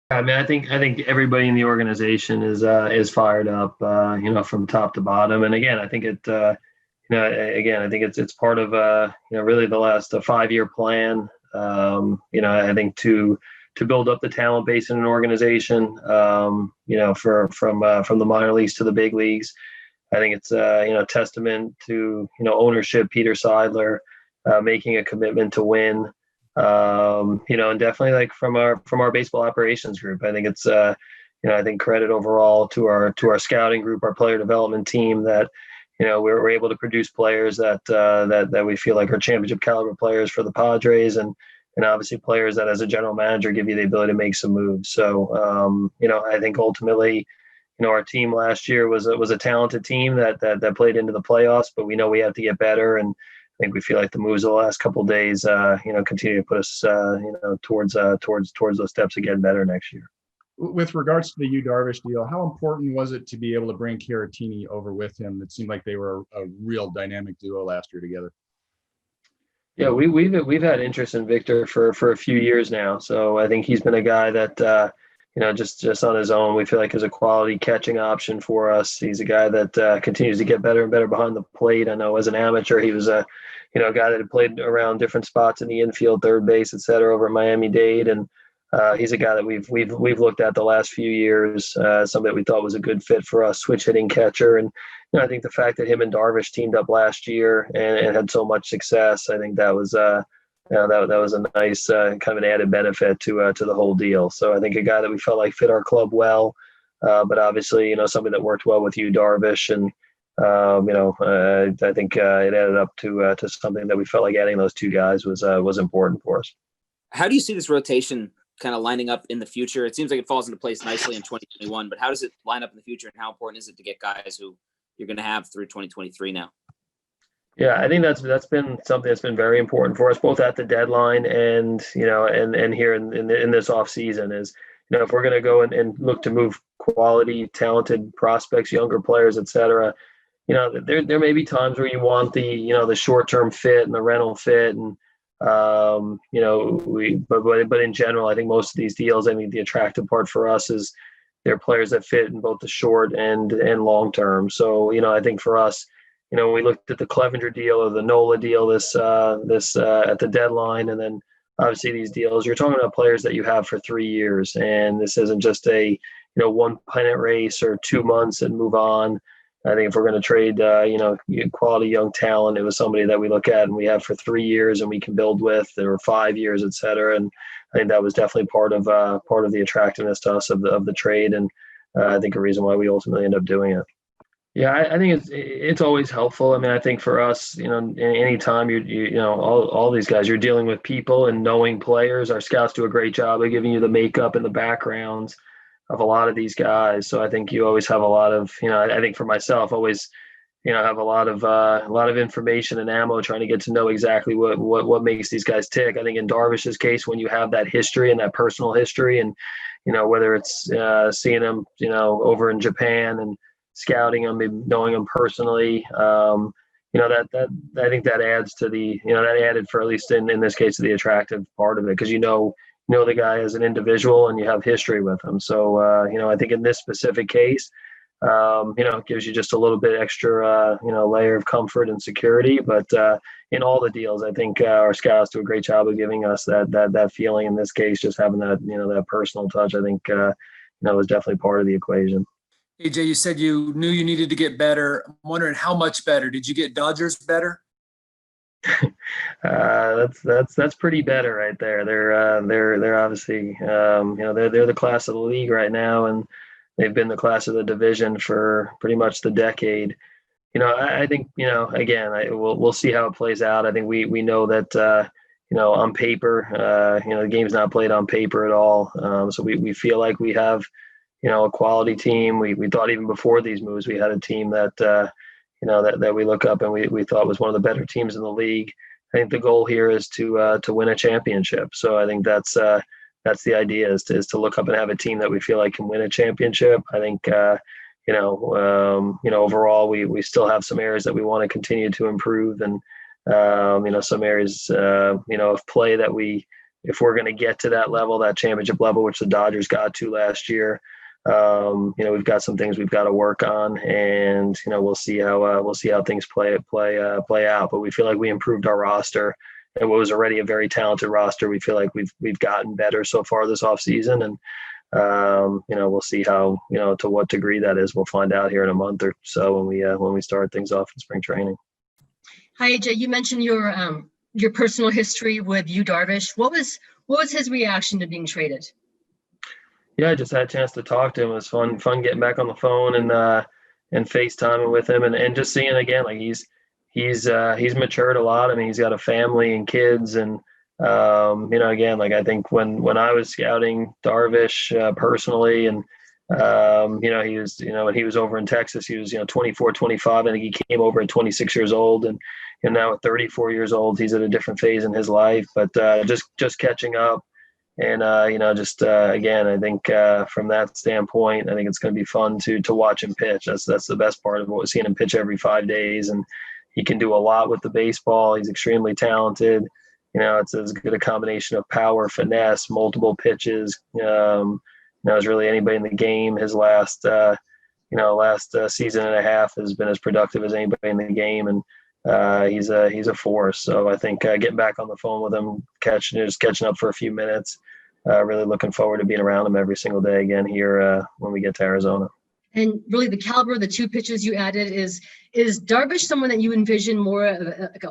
I mean, I think everybody in the organization is fired up, from top to bottom. And again, I think I think it's part of really the last 5 year plan. I think to build up the talent base in an organization. From the minor leagues to the big leagues. I think it's testament to ownership, Peter Seidler, making a commitment to win. And definitely like from our baseball operations group. I think it's I think credit overall to our scouting group, our player development team that we're able to produce players that we feel like are championship caliber players for the Padres, and obviously players that as a general manager give you the ability to make some moves. So I think ultimately our team last year was a talented team that played into the playoffs, but we know we have to get better. And I think we feel like the moves of the last couple of days, continue to put us, towards those steps of getting better next year. With regards to the Darvish deal, how important was it to be able to bring Caratini over with him? It seemed like they were a real dynamic duo last year together. Yeah, we've had interest in Victor for a few years now. So I think he's been a guy that just on his own, we feel like is a quality catching option for us. He's a guy that continues to get better and better behind the plate. I know as an amateur, he was a guy that had played around different spots in the infield, third base, et cetera, over at Miami-Dade, and he's a guy that we've looked at the last few years, somebody that we thought was a good fit for us, switch hitting catcher. And I think the fact that him and Darvish teamed up last year and had so much success, I think that was that was a nice kind of an added benefit to the whole deal. So I think a guy that we felt like fit our club well, but obviously somebody that worked well with Darvish, and I think it added up to something that we felt like adding those two guys was important for us. How do you see this rotation kind of lining up in the future? It seems like it falls into place nicely in 2021, but how does it line up in the future, and how important is it to get guys who you're going to have through 2023 now? Yeah, I think that's been something that's been very important for us, both at the deadline and here in this off season. Is if we're going to go and look to move quality, talented prospects, younger players, et cetera, there may be times where you want the short term fit and the rental fit, and but in general, I think most of these deals, I mean, the attractive part for us is they're players that fit in both the short and long term. So I think for us, when we looked at the Clevenger deal or the Nola deal this at the deadline, and then obviously these deals, you're talking about players that you have for 3 years, and this isn't just a one pennant race or 2 months and move on. I think if we're going to trade quality young talent, it was somebody that we look at and we have for 3 years and we can build with, or 5 years, et cetera. And I think that was definitely part of the attractiveness to us of the trade, and I think a reason why we ultimately end up doing it. Yeah, I think it's always helpful. I mean, I think for us, any time all these guys, you're dealing with people and knowing players. Our scouts do a great job of giving you the makeup and the backgrounds of a lot of these guys. So I think you always have a lot of, I think for myself, always, have a lot of information and ammo trying to get to know exactly what makes these guys tick. I think in Darvish's case, when you have that history and that personal history, and whether it's seeing him, over in Japan and scouting him, maybe knowing him personally, that I think that adds to the, that added for, at least in this case, to the attractive part of it, because the guy as an individual and you have history with him. So I think in this specific case, it gives you just a little bit extra layer of comfort and security. But in all the deals, I think our scouts do a great job of giving us that feeling. In this case, just having that that personal touch, I think was definitely part of the equation. AJ, you said you knew you needed to get better. I'm wondering how much better. Did you get Dodgers better? That's pretty better right there. They're obviously they're the class of the league right now, and they've been the class of the division for pretty much the decade. I think again, we'll see how it plays out. I think we know that on paper, the game's not played on paper at all. So we feel like we have a quality team. We thought even before these moves, we had a team that that we look up and we thought was one of the better teams in the league. I think the goal here is to win a championship. So I think that's the idea, is to look up and have a team that we feel like can win a championship. I think overall we still have some areas that we want to continue to improve, and some areas of play that we if we're going to get to that level, that championship level, which the Dodgers got to last year, we've got some things we've got to work on, and we'll see how things play out. But we feel like we improved our roster, and what was already a very talented roster. We feel like we've gotten better so far this offseason, and we'll see how to what degree that is. We'll find out here in a month or so when we start things off in spring training. Hi, AJ. You mentioned your personal history with Darvish. What was his reaction to being traded? Yeah, I just had a chance to talk to him. It was fun getting back on the phone and FaceTiming with him and just seeing again, like he's matured a lot. I mean, he's got a family and kids, and again, like I think when I was scouting Darvish personally, and he was when he was over in Texas, he was 24, 25. I think he came over at 26 years old, and now at 34 years old, he's at a different phase in his life. But just catching up. And, again, I think from that standpoint, I think it's going to be fun to watch him pitch. That's the best part of what we're seeing him pitch every 5 days. And he can do a lot with the baseball. He's extremely talented. It's as good a combination of power, finesse, multiple pitches. As really anybody in the game. His last season and a half has been as productive as anybody in the game. And he's a force. So I think getting back on the phone with him, catching up for a few minutes, really looking forward to being around him every single day again here when we get to Arizona. And really the caliber of the two pitches you added is Darvish someone that you envision more of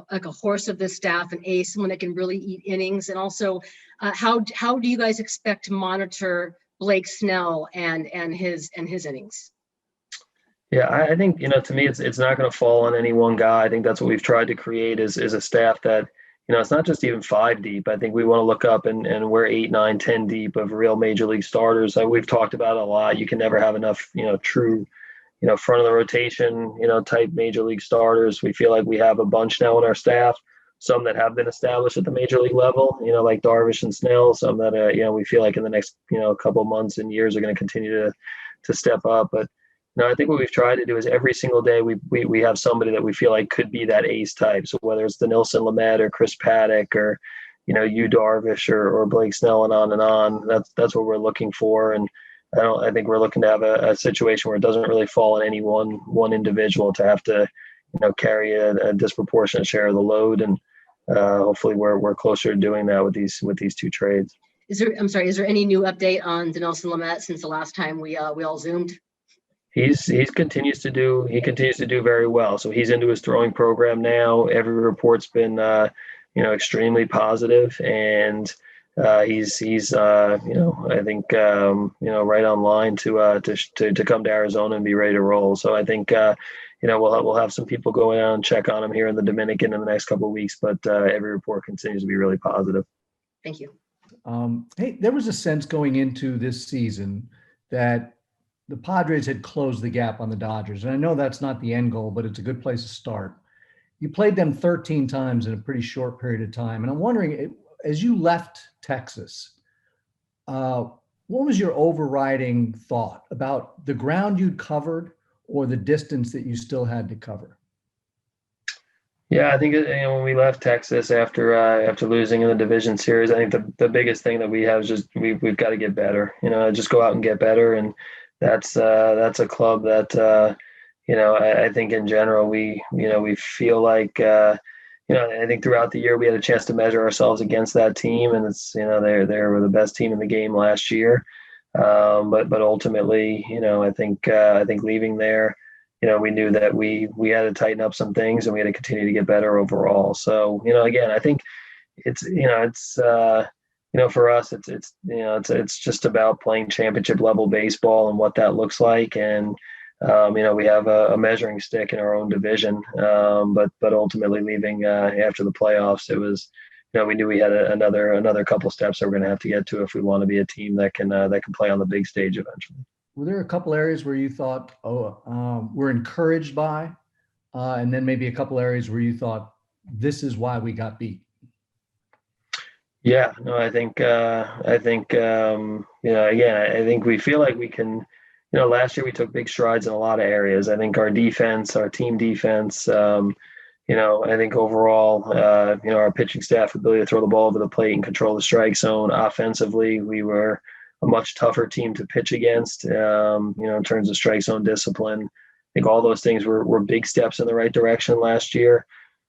like a horse of this staff, an ace, someone that can really eat innings? And also how do you guys expect to monitor Blake Snell and his innings? Yeah, I think, to me, it's not going to fall on any one guy. I think that's what we've tried to create is a staff that, it's not just even 5 deep. I think we want to look up and we're 8, 9, 10 deep of real major league starters. We've talked about it a lot. You can never have enough, true, front of the rotation, type major league starters. We feel like we have a bunch now on our staff, some that have been established at the major league level, like Darvish and Snell, some that, we feel like in the next, couple of months and years are going to continue to step up. But I think what we've tried to do is every single day we have somebody that we feel like could be that ace type. So whether it's Dinelson Lamet or Chris Paddock or, Darvish or Blake Snell and on, that's what we're looking for. And I think we're looking to have a situation where it doesn't really fall on any one individual to have to, carry a disproportionate share of the load. And hopefully we're closer to doing that with these two trades. Is there any new update on Dinelson Lamet since the last time we all Zoomed? He continues to do very well. So he's into his throwing program now. Every report's been extremely positive, and he's I think right on line to come to Arizona and be ready to roll. So I think we'll have some people going out and check on him here in the Dominican in the next couple of weeks. But every report continues to be really positive. Thank you. Hey, there was a sense going into this season that the Padres had closed the gap on the Dodgers. And I know that's not the end goal, but it's a good place to start. You played them 13 times in a pretty short period of time. And I'm wondering, as you left Texas, what was your overriding thought about the ground you'd covered or the distance that you still had to cover? Yeah, I think when we left Texas after losing in the division series, I think the biggest thing that we have is just we've got to get better. Just go out and get better. And that's a club that I think in general we feel like I think throughout the year we had a chance to measure ourselves against that team, and it's they were the best team in the game last year, but ultimately I think leaving there we knew that we had to tighten up some things and we had to continue to get better overall. So again, I think it's for us, it's just about playing championship level baseball and what that looks like. And, we have a measuring stick in our own division. But ultimately leaving after the playoffs, it was, we knew we had another couple steps that we're going to have to get to if we want to be a team that can play on the big stage eventually. Were there a couple areas where you thought, we're encouraged by, and then maybe a couple areas where you thought, this is why we got beat? Yeah, no, I think again, I think we feel like we can, last year we took big strides in a lot of areas. I think our defense, our team defense, I think overall, our pitching staff ability to throw the ball over the plate and control the strike zone. Offensively, we were a much tougher team to pitch against, in terms of strike zone discipline. I think all those things were big steps in the right direction last year.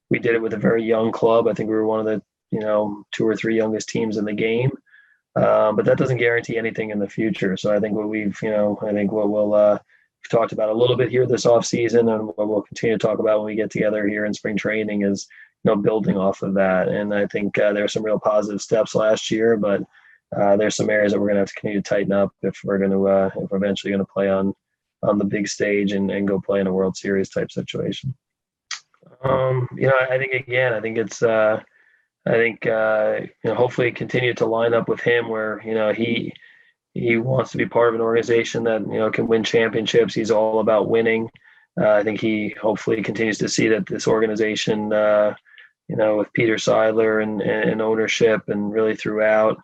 We did it with a very young club. I think we were one of the, 2 or 3 youngest teams in the game. But that doesn't guarantee anything in the future. So I think what we've talked about a little bit here this offseason, and what we'll continue to talk about when we get together here in spring training is, building off of that. And I think there are some real positive steps last year, but there's some areas that we're going to have to continue to tighten up if we're eventually going to play on the big stage and go play in a World Series type situation. I think it's hopefully continue to line up with him where, he wants to be part of an organization that, can win championships. He's all about winning. I think he hopefully continues to see that this organization, with Peter Seidler and ownership and really throughout,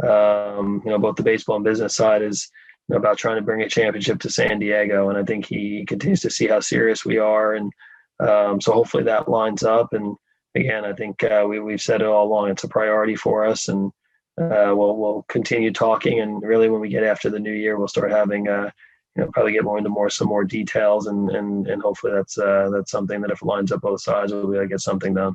both the baseball and business side is about trying to bring a championship to San Diego. And I think he continues to see how serious we are. And so hopefully that lines up. And again, I think we've said it all along, it's a priority for us. And we'll continue talking. And really when we get after the new year, we'll start having, probably get more into some more details. And hopefully that's something that if it lines up both sides, we'll be able to get something done.